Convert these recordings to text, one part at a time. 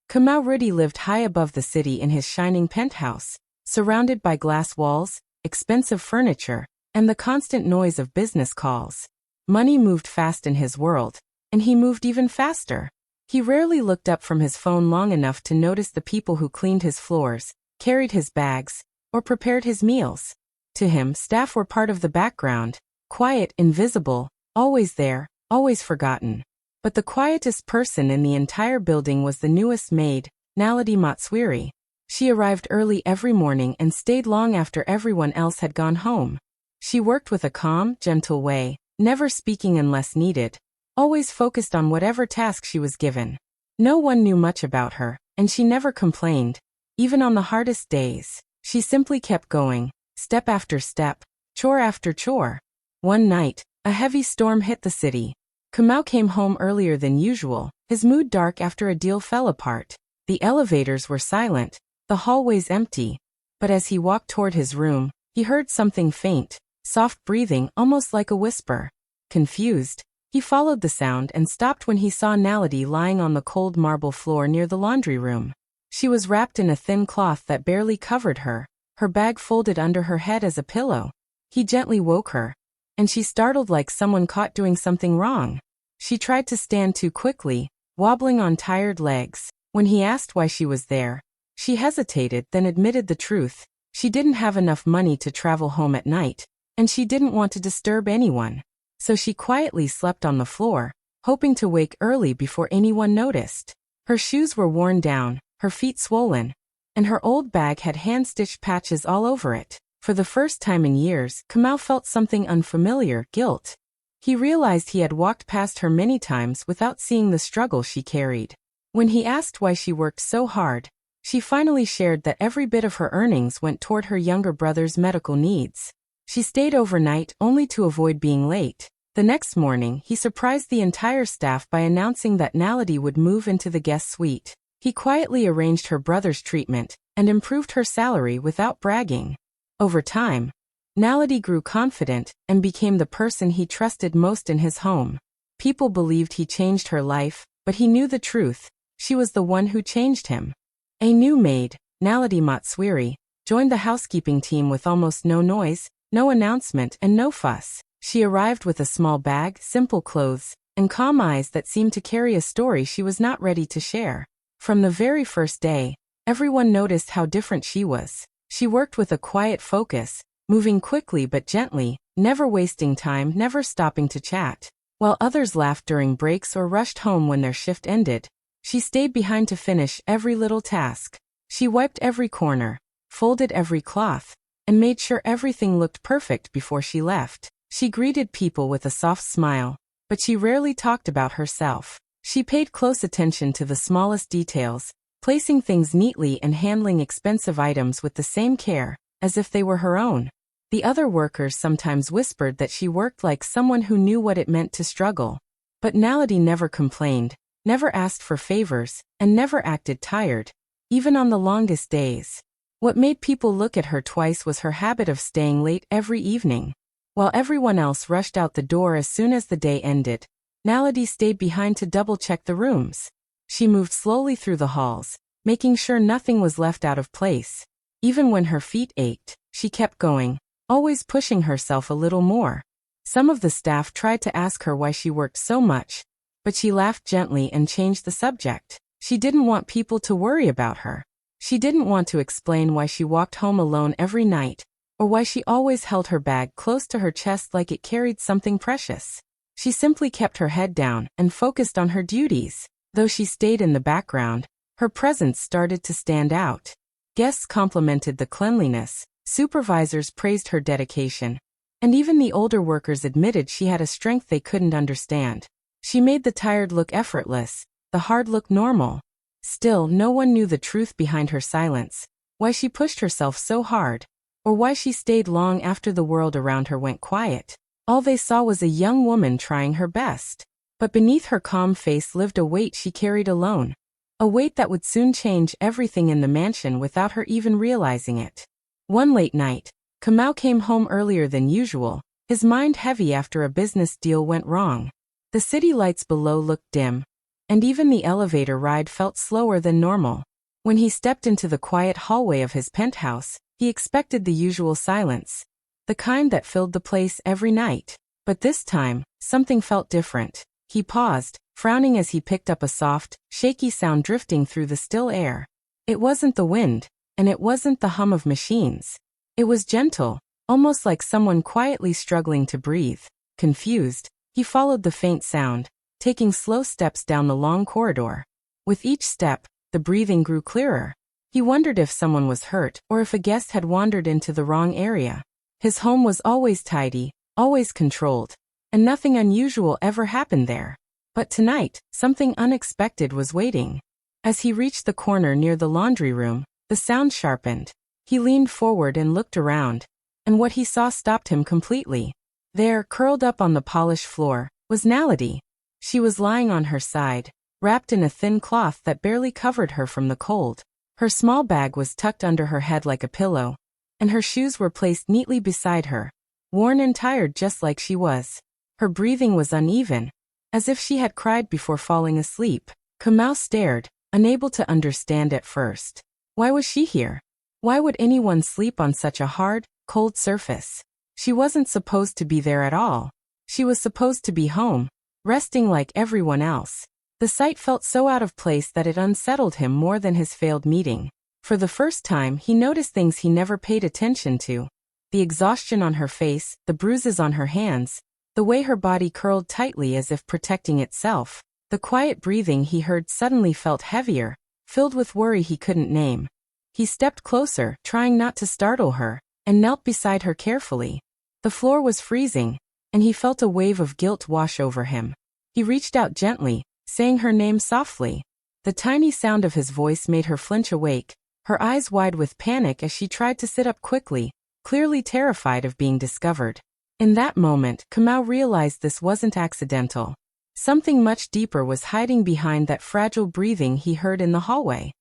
Kamau lived high above the city in his shining penthouse, surrounded by glass walls, expensive furniture, and the constant noise of business calls. Money moved fast in his world, and he moved even faster. He rarely looked up from his phone long enough to notice the people who cleaned his floors, carried his bags, or prepared his meals. To him, staff were part of the background, quiet, invisible, always there, always forgotten. But the quietest person in the entire building was the newest maid, Naledi Matswiri. She arrived early every morning and stayed long after everyone else had gone home. She worked with a calm, gentle way, never speaking unless needed, always focused on whatever task she was given. No one knew much about her, and she never complained. Even on the hardest days, she simply kept going, step after step, chore after chore. One night, a heavy storm hit the city. Kamau came home earlier than usual, his mood dark after a deal fell apart. The elevators were silent, the hallways empty. But as he walked toward his room, he heard something faint, soft breathing, almost like a whisper. Confused, he followed the sound and stopped when he saw Naledi lying on the cold marble floor near the laundry room. She was wrapped in a thin cloth that barely covered her bag folded under her head as a pillow. He gently woke her, and she startled like someone caught doing something wrong. She tried to stand too quickly, wobbling on tired legs. When he asked why she was there, she hesitated, then admitted the truth. She didn't have enough money to travel home at night, and she didn't want to disturb anyone. So she quietly slept on the floor, hoping to wake early before anyone noticed. Her shoes were worn down, her feet swollen, and her old bag had hand-stitched patches all over it. For the first time in years, Kamau felt something unfamiliar, guilt. He realized he had walked past her many times without seeing the struggle she carried. When he asked why she worked so hard, she finally shared that every bit of her earnings went toward her younger brother's medical needs. She stayed overnight only to avoid being late. The next morning, he surprised the entire staff by announcing that Naledi would move into the guest suite. He quietly arranged her brother's treatment and improved her salary without bragging. Over time, Naledi grew confident and became the person he trusted most in his home. People believed he changed her life, but he knew the truth. She was the one who changed him. A new maid, Naledi Matswiri, joined the housekeeping team with almost no noise, no announcement, and no fuss. She arrived with a small bag, simple clothes, and calm eyes that seemed to carry a story she was not ready to share. From the very first day, everyone noticed how different she was. She worked with a quiet focus, moving quickly but gently, never wasting time, never stopping to chat. While others laughed during breaks or rushed home when their shift ended, she stayed behind to finish every little task. She wiped every corner, folded every cloth, and made sure everything looked perfect before she left. She greeted people with a soft smile, but she rarely talked about herself. She paid close attention to the smallest details, placing things neatly and handling expensive items with the same care, as if they were her own. The other workers sometimes whispered that she worked like someone who knew what it meant to struggle. But Naledi never complained, never asked for favors, and never acted tired, even on the longest days. What made people look at her twice was her habit of staying late every evening. While everyone else rushed out the door as soon as the day ended, Naledi stayed behind to double-check the rooms. She moved slowly through the halls, making sure nothing was left out of place. Even when her feet ached, she kept going, always pushing herself a little more. Some of the staff tried to ask her why she worked so much, but she laughed gently and changed the subject. She didn't want people to worry about her. She didn't want to explain why she walked home alone every night, or why she always held her bag close to her chest like it carried something precious. She simply kept her head down and focused on her duties. Though she stayed in the background, her presence started to stand out. Guests complimented the cleanliness, supervisors praised her dedication, and even the older workers admitted she had a strength they couldn't understand. She made the tired look effortless, the hard look normal. Still, no one knew the truth behind her silence, why she pushed herself so hard, or why she stayed long after the world around her went quiet. All they saw was a young woman trying her best. But beneath her calm face lived a weight she carried alone. A weight that would soon change everything in the mansion without her even realizing it. One late night, Kamau came home earlier than usual, his mind heavy after a business deal went wrong. The city lights below looked dim, and even the elevator ride felt slower than normal. When he stepped into the quiet hallway of his penthouse, he expected the usual silence, the kind that filled the place every night. But this time, something felt different. He paused, frowning as he picked up a soft, shaky sound drifting through the still air. It wasn't the wind, and it wasn't the hum of machines. It was gentle, almost like someone quietly struggling to breathe. Confused, he followed the faint sound, taking slow steps down the long corridor. With each step, the breathing grew clearer. He wondered if someone was hurt or if a guest had wandered into the wrong area. His home was always tidy, always controlled, and nothing unusual ever happened there. But tonight, something unexpected was waiting. As he reached the corner near the laundry room, the sound sharpened. He leaned forward and looked around, and what he saw stopped him completely. There, curled up on the polished floor, was Naledi. She was lying on her side, wrapped in a thin cloth that barely covered her from the cold. Her small bag was tucked under her head like a pillow, and her shoes were placed neatly beside her, worn and tired just like she was. Her breathing was uneven, as if she had cried before falling asleep. Kamau stared, unable to understand at first. Why was she here? Why would anyone sleep on such a hard, cold surface? She wasn't supposed to be there at all. She was supposed to be home, resting like everyone else. The sight felt so out of place that it unsettled him more than his failed meeting. For the first time, he noticed things he never paid attention to. The exhaustion on her face, the bruises on her hands, the way her body curled tightly as if protecting itself. The quiet breathing he heard suddenly felt heavier, filled with worry he couldn't name. He stepped closer, trying not to startle her, and knelt beside her carefully. The floor was freezing, and he felt a wave of guilt wash over him. He reached out gently, saying her name softly. The tiny sound of his voice made her flinch awake, her eyes wide with panic as she tried to sit up quickly, clearly terrified of being discovered. In that moment, Kamau realized this wasn't accidental. Something much deeper was hiding behind that fragile breathing he heard in the hallway.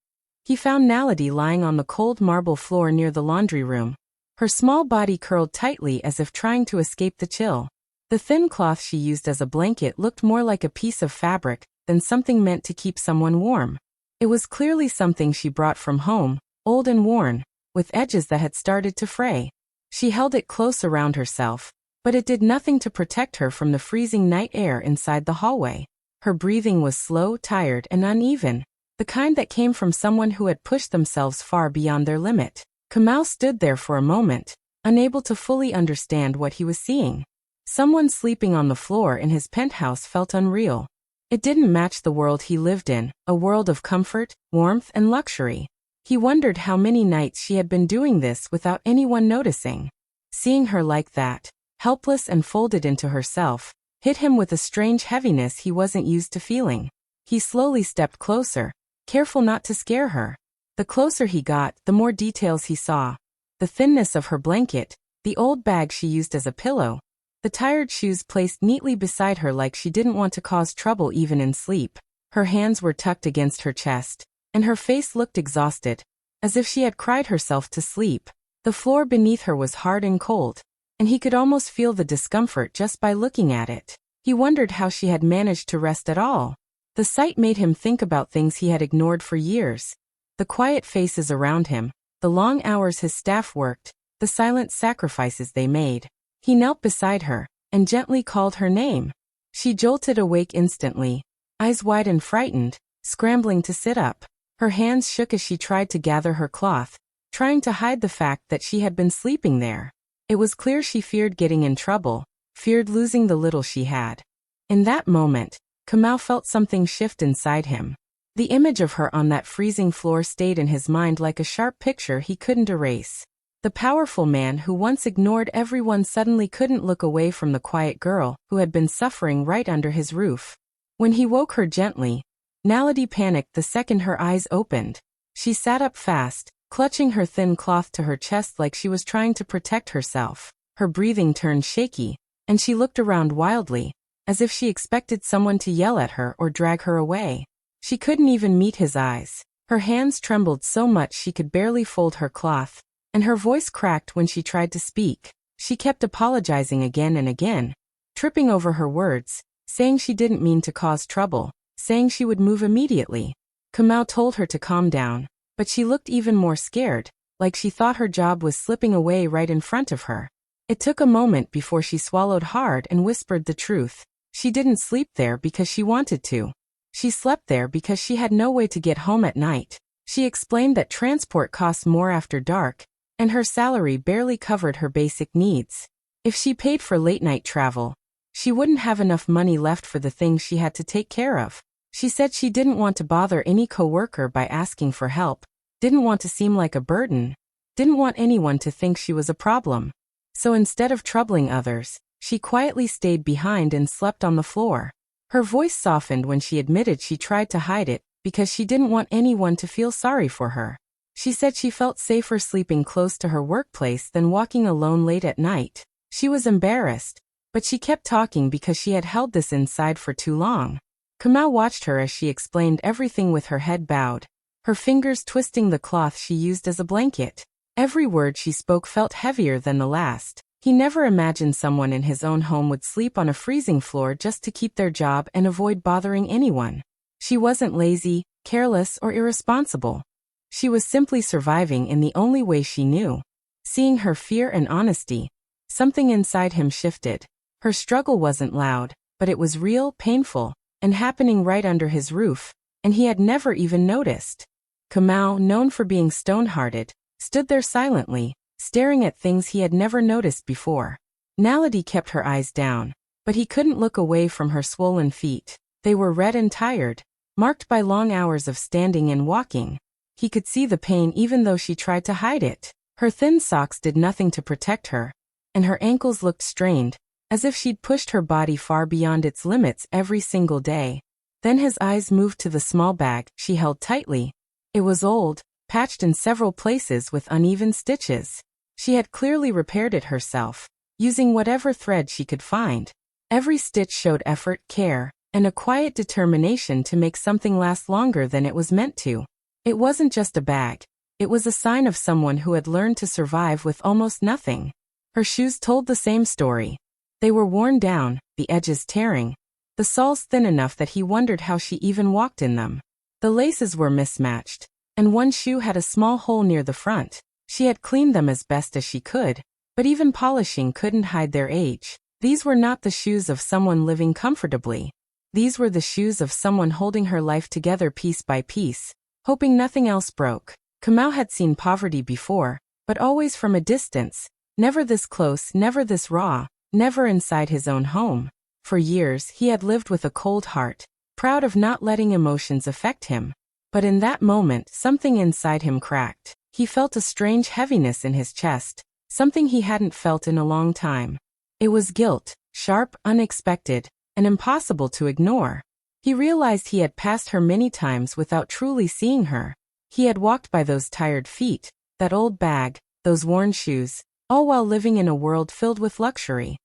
He found Naledi lying on the cold marble floor near the laundry room. Her small body curled tightly as if trying to escape the chill. The thin cloth she used as a blanket looked more like a piece of fabric than something meant to keep someone warm. It was clearly something she brought from home, old and worn, with edges that had started to fray. She held it close around herself, but it did nothing to protect her from the freezing night air inside the hallway. Her breathing was slow, tired, and uneven, the kind that came from someone who had pushed themselves far beyond their limit. Kamau stood there for a moment, unable to fully understand what he was seeing. Someone sleeping on the floor in his penthouse felt unreal. It didn't match the world he lived in, a world of comfort, warmth, and luxury. He wondered how many nights she had been doing this without anyone noticing. Seeing her like that, helpless and folded into herself, hit him with a strange heaviness he wasn't used to feeling. He slowly stepped closer, careful not to scare her. The closer he got, the more details he saw. The thinness of her blanket, the old bag she used as a pillow, the tired shoes placed neatly beside her like she didn't want to cause trouble even in sleep. Her hands were tucked against her chest, and her face looked exhausted, as if she had cried herself to sleep. The floor beneath her was hard and cold, and he could almost feel the discomfort just by looking at it. He wondered how she had managed to rest at all. The sight made him think about things he had ignored for years. The quiet faces around him, the long hours his staff worked, the silent sacrifices they made. He knelt beside her, and gently called her name. She jolted awake instantly, eyes wide and frightened, scrambling to sit up. Her hands shook as she tried to gather her cloth, trying to hide the fact that she had been sleeping there. It was clear she feared getting in trouble, feared losing the little she had. In that moment, Kamau felt something shift inside him. The image of her on that freezing floor stayed in his mind like a sharp picture he couldn't erase. The powerful man who once ignored everyone suddenly couldn't look away from the quiet girl who had been suffering right under his roof. When he woke her gently, Naledi panicked the second her eyes opened. She sat up fast, clutching her thin cloth to her chest like she was trying to protect herself. Her breathing turned shaky, and she looked around wildly, as if she expected someone to yell at her or drag her away. She couldn't even meet his eyes. Her hands trembled so much she could barely fold her cloth, and her voice cracked when she tried to speak. She kept apologizing again and again, tripping over her words, saying she didn't mean to cause trouble, saying she would move immediately. Kamau told her to calm down, but she looked even more scared, like she thought her job was slipping away right in front of her. It took a moment before she swallowed hard and whispered the truth. She didn't sleep there because she wanted to. She slept there because she had no way to get home at night. She explained that transport costs more after dark, and her salary barely covered her basic needs. If she paid for late-night travel, she wouldn't have enough money left for the things she had to take care of. She said she didn't want to bother any coworker by asking for help, didn't want to seem like a burden, didn't want anyone to think she was a problem. So instead of troubling others, she quietly stayed behind and slept on the floor. Her voice softened when she admitted she tried to hide it because she didn't want anyone to feel sorry for her. She said she felt safer sleeping close to her workplace than walking alone late at night. She was embarrassed, but she kept talking because she had held this inside for too long. Kamau watched her as she explained everything with her head bowed, her fingers twisting the cloth she used as a blanket. Every word she spoke felt heavier than the last. He never imagined someone in his own home would sleep on a freezing floor just to keep their job and avoid bothering anyone. She wasn't lazy, careless, or irresponsible. She was simply surviving in the only way she knew. Seeing her fear and honesty, something inside him shifted. Her struggle wasn't loud, but it was real, painful, and happening right under his roof, and he had never even noticed. Kamau, known for being stone-hearted, stood there silently, staring at things he had never noticed before. Naledi kept her eyes down, but he couldn't look away from her swollen feet. They were red and tired, marked by long hours of standing and walking. He could see the pain even though she tried to hide it. Her thin socks did nothing to protect her, and her ankles looked strained, as if she'd pushed her body far beyond its limits every single day. Then his eyes moved to the small bag she held tightly. It was old, patched in several places with uneven stitches. She had clearly repaired it herself, using whatever thread she could find. Every stitch showed effort, care, and a quiet determination to make something last longer than it was meant to. It wasn't just a bag. It was a sign of someone who had learned to survive with almost nothing. Her shoes told the same story. They were worn down, the edges tearing, the soles thin enough that he wondered how she even walked in them. The laces were mismatched, and one shoe had a small hole near the front. She had cleaned them as best as she could, but even polishing couldn't hide their age. These were not the shoes of someone living comfortably. These were the shoes of someone holding her life together piece by piece, hoping nothing else broke. Kamau had seen poverty before, but always from a distance, never this close, never this raw, never inside his own home. For years he had lived with a cold heart, proud of not letting emotions affect him. But in that moment something inside him cracked. He felt a strange heaviness in his chest, something he hadn't felt in a long time. It was guilt, sharp, unexpected, and impossible to ignore. He realized he had passed her many times without truly seeing her. He had walked by those tired feet, that old bag, those worn shoes, all while living in a world filled with luxury.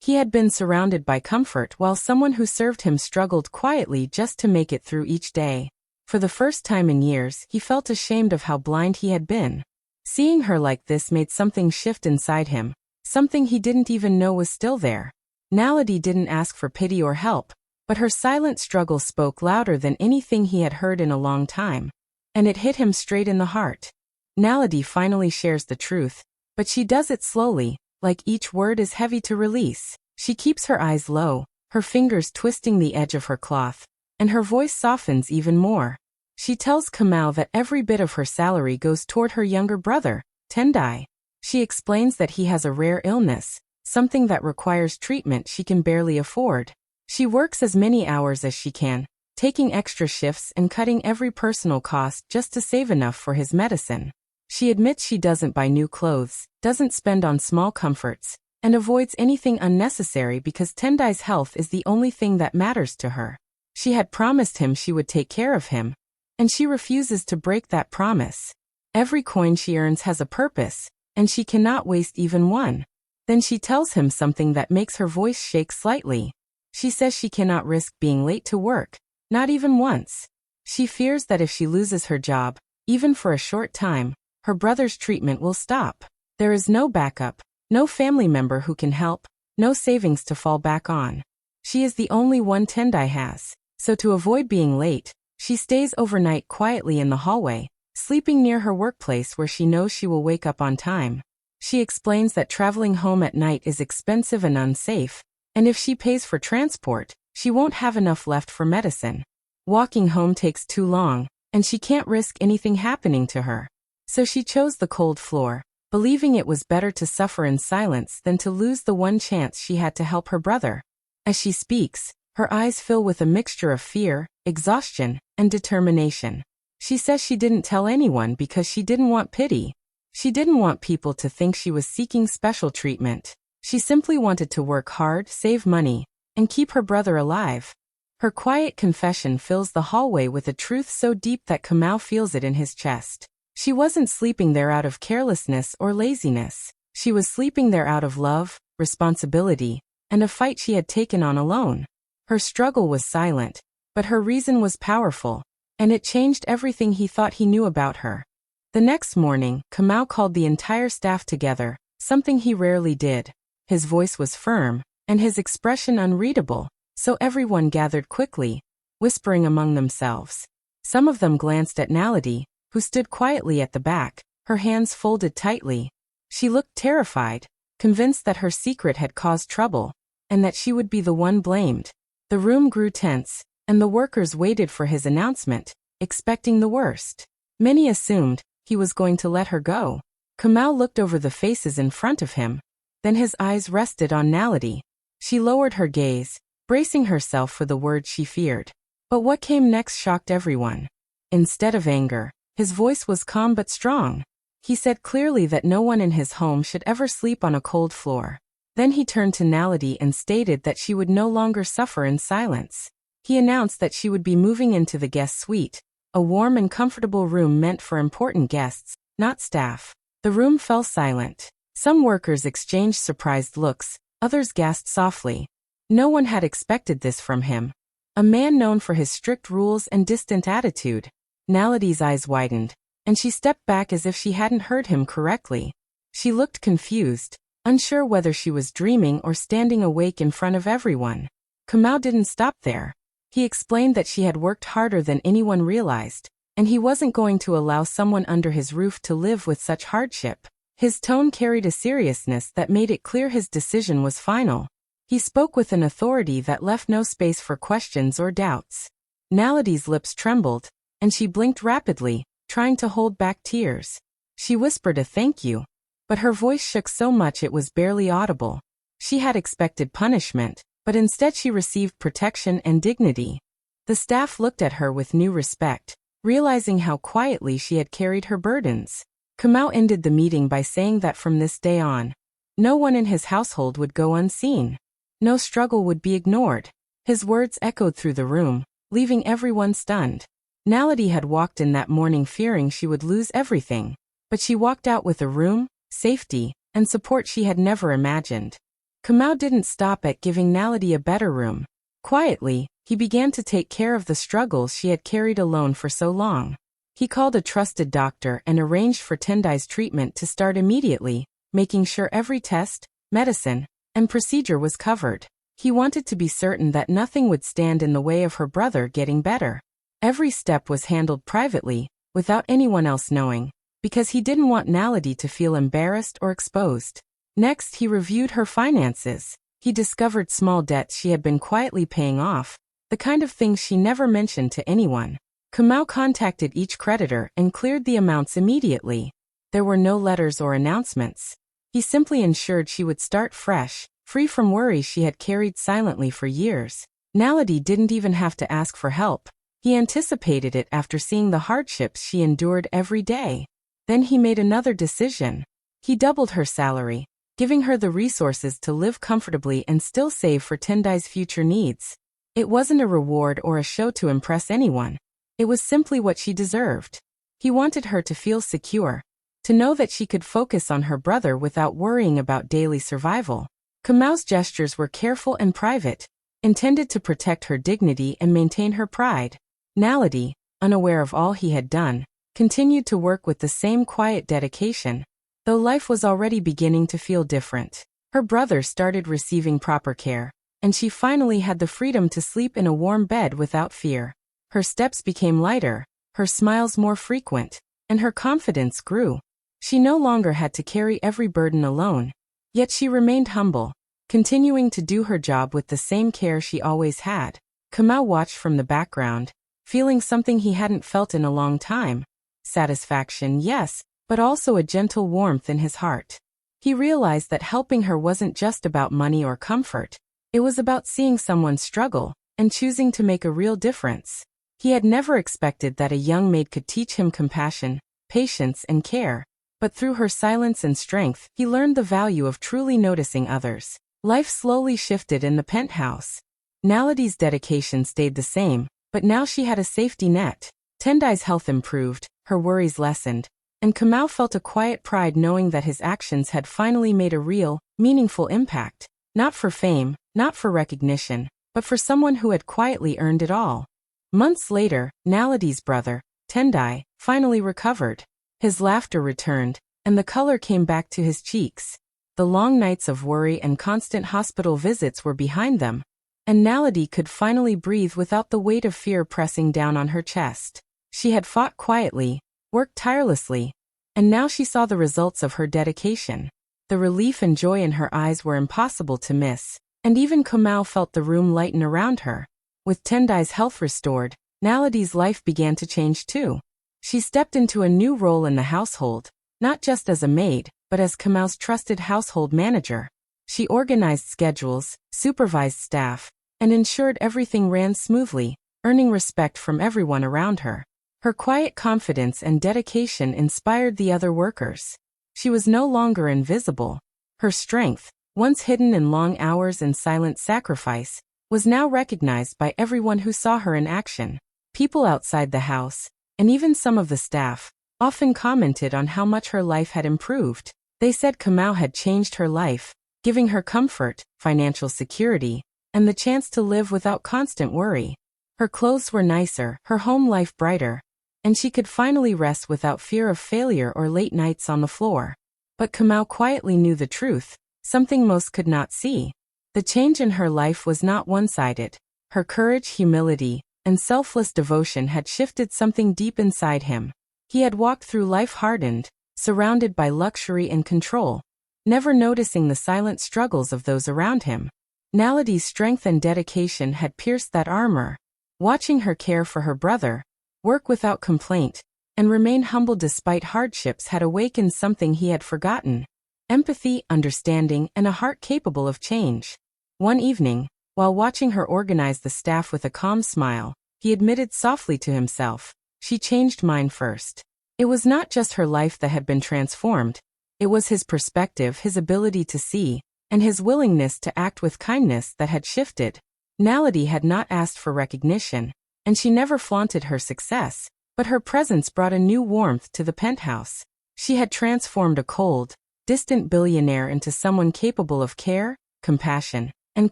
He had been surrounded by comfort while someone who served him struggled quietly just to make it through each day. For the first time in years, he felt ashamed of how blind he had been. Seeing her like this made something shift inside him, something he didn't even know was still there. Naledi didn't ask for pity or help, but her silent struggle spoke louder than anything he had heard in a long time. And it hit him straight in the heart. Naledi finally shares the truth, but she does it slowly, like each word is heavy to release. She keeps her eyes low, her fingers twisting the edge of her cloth, and her voice softens even more. She tells Kamau that every bit of her salary goes toward her younger brother, Tendai. She explains that he has a rare illness, something that requires treatment she can barely afford. She works as many hours as she can, taking extra shifts and cutting every personal cost just to save enough for his medicine. She admits she doesn't buy new clothes, doesn't spend on small comforts, and avoids anything unnecessary because Tendai's health is the only thing that matters to her. She had promised him she would take care of him, and she refuses to break that promise. Every coin she earns has a purpose, and she cannot waste even one. Then she tells him something that makes her voice shake slightly. She says she cannot risk being late to work, not even once. She fears that if she loses her job, even for a short time, her brother's treatment will stop. There is no backup, no family member who can help, no savings to fall back on. She is the only one Tendai has. So to avoid being late, she stays overnight quietly in the hallway, sleeping near her workplace where she knows she will wake up on time. She explains that traveling home at night is expensive and unsafe, and if she pays for transport, she won't have enough left for medicine. Walking home takes too long, and she can't risk anything happening to her. So she chose the cold floor, believing it was better to suffer in silence than to lose the one chance she had to help her brother. As she speaks, her eyes fill with a mixture of fear, exhaustion, and determination. She says she didn't tell anyone because she didn't want pity. She didn't want people to think she was seeking special treatment. She simply wanted to work hard, save money, and keep her brother alive. Her quiet confession fills the hallway with a truth so deep that Kamau feels it in his chest. She wasn't sleeping there out of carelessness or laziness. She was sleeping there out of love, responsibility, and a fight she had taken on alone. Her struggle was silent, but her reason was powerful, and it changed everything he thought he knew about her. The next morning, Kamau called the entire staff together, something he rarely did. His voice was firm, and his expression unreadable, so everyone gathered quickly, whispering among themselves. Some of them glanced at Naledi, who stood quietly at the back, her hands folded tightly. She looked terrified, convinced that her secret had caused trouble, and that she would be the one blamed. The room grew tense, and the workers waited for his announcement, expecting the worst. Many assumed he was going to let her go. Kamau looked over the faces in front of him. Then his eyes rested on Naledi. She lowered her gaze, bracing herself for the word she feared. But what came next shocked everyone. Instead of anger, his voice was calm but strong. He said clearly that no one in his home should ever sleep on a cold floor. Then he turned to Naledi and stated that she would no longer suffer in silence. He announced that she would be moving into the guest suite, a warm and comfortable room meant for important guests, not staff. The room fell silent. Some workers exchanged surprised looks, others gasped softly. No one had expected this from him. A man known for his strict rules and distant attitude. Naledi's eyes widened, and she stepped back as if she hadn't heard him correctly. She looked confused, unsure whether she was dreaming or standing awake in front of everyone. Kamau didn't stop there. He explained that she had worked harder than anyone realized, and he wasn't going to allow someone under his roof to live with such hardship. His tone carried a seriousness that made it clear his decision was final. He spoke with an authority that left no space for questions or doubts. Naledi's lips trembled, and she blinked rapidly, trying to hold back tears. She whispered a thank you, but her voice shook so much it was barely audible. She had expected punishment, but instead she received protection and dignity. The staff looked at her with new respect, realizing how quietly she had carried her burdens. Kamau ended the meeting by saying that from this day on, no one in his household would go unseen. No struggle would be ignored. His words echoed through the room, leaving everyone stunned. Naledi had walked in that morning fearing she would lose everything, but she walked out with a room, safety, and support she had never imagined. Kamau didn't stop at giving Naledi a better room. Quietly, he began to take care of the struggles she had carried alone for so long. He called a trusted doctor and arranged for Tendai's treatment to start immediately, making sure every test, medicine, and procedure was covered. He wanted to be certain that nothing would stand in the way of her brother getting better. Every step was handled privately, without anyone else knowing, because he didn't want Naledi to feel embarrassed or exposed. Next, he reviewed her finances. He discovered small debts she had been quietly paying off, the kind of things she never mentioned to anyone. Kamau contacted each creditor and cleared the amounts immediately. There were no letters or announcements. He simply ensured she would start fresh, free from worries she had carried silently for years. Naledi didn't even have to ask for help. He anticipated it after seeing the hardships she endured every day. Then he made another decision. He doubled her salary, giving her the resources to live comfortably and still save for Tendai's future needs. It wasn't a reward or a show to impress anyone. It was simply what she deserved. He wanted her to feel secure, to know that she could focus on her brother without worrying about daily survival. Kamau's gestures were careful and private, intended to protect her dignity and maintain her pride. Naledi, unaware of all he had done, continued to work with the same quiet dedication, though life was already beginning to feel different. Her brother started receiving proper care, and she finally had the freedom to sleep in a warm bed without fear. Her steps became lighter, her smiles more frequent, and her confidence grew. She no longer had to carry every burden alone. Yet she remained humble, continuing to do her job with the same care she always had. Kamau watched from the background, feeling something he hadn't felt in a long time. Satisfaction, yes, but also a gentle warmth in his heart. He realized that helping her wasn't just about money or comfort. It was about seeing someone struggle and choosing to make a real difference. He had never expected that a young maid could teach him compassion, patience, and care. But through her silence and strength, he learned the value of truly noticing others. Life slowly shifted in the penthouse. Naledi's dedication stayed the same, but now she had a safety net. Tendai's health improved, her worries lessened, and Kamau felt a quiet pride knowing that his actions had finally made a real, meaningful impact. Not for fame, not for recognition, but for someone who had quietly earned it all. Months later, Naledi's brother, Tendai, finally recovered. His laughter returned, and the color came back to his cheeks. The long nights of worry and constant hospital visits were behind them, and Naledi could finally breathe without the weight of fear pressing down on her chest. She had fought quietly, worked tirelessly, and now she saw the results of her dedication. The relief and joy in her eyes were impossible to miss, and even Kamau felt the room lighten around her. With Tendai's health restored, Naledi's life began to change too. She stepped into a new role in the household, not just as a maid, but as Kamau's trusted household manager. She organized schedules, supervised staff, and ensured everything ran smoothly, earning respect from everyone around her. Her quiet confidence and dedication inspired the other workers. She was no longer invisible. Her strength, once hidden in long hours and silent sacrifice, was now recognized by everyone who saw her in action. People outside the house, and even some of the staff, often commented on how much her life had improved. They said Kamau had changed her life, giving her comfort, financial security, and the chance to live without constant worry. Her clothes were nicer, her home life brighter, and she could finally rest without fear of failure or late nights on the floor. But Kamau quietly knew the truth, something most could not see. The change in her life was not one-sided. Her courage, humility, and selfless devotion had shifted something deep inside him. He had walked through life hardened, surrounded by luxury and control, never noticing the silent struggles of those around him. Naledi's strength and dedication had pierced that armor. Watching her care for her brother, work without complaint, and remain humble despite hardships had awakened something he had forgotten: empathy, understanding, and a heart capable of change. One evening, while watching her organize the staff with a calm smile, he admitted softly to himself, "She changed mine first." It was not just her life that had been transformed, it was his perspective, his ability to see, and his willingness to act with kindness that had shifted. Naledi had not asked for recognition, and she never flaunted her success, but her presence brought a new warmth to the penthouse. She had transformed a cold, distant billionaire into someone capable of care, compassion, and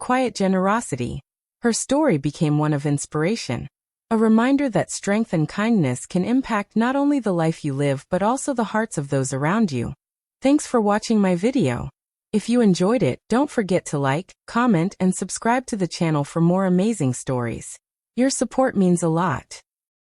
quiet generosity. Her story became one of inspiration, a reminder that strength and kindness can impact not only the life you live but also the hearts of those around you. Thanks for watching my video. If you enjoyed it, don't forget to like, comment, and subscribe to the channel for more amazing stories. Your support means a lot.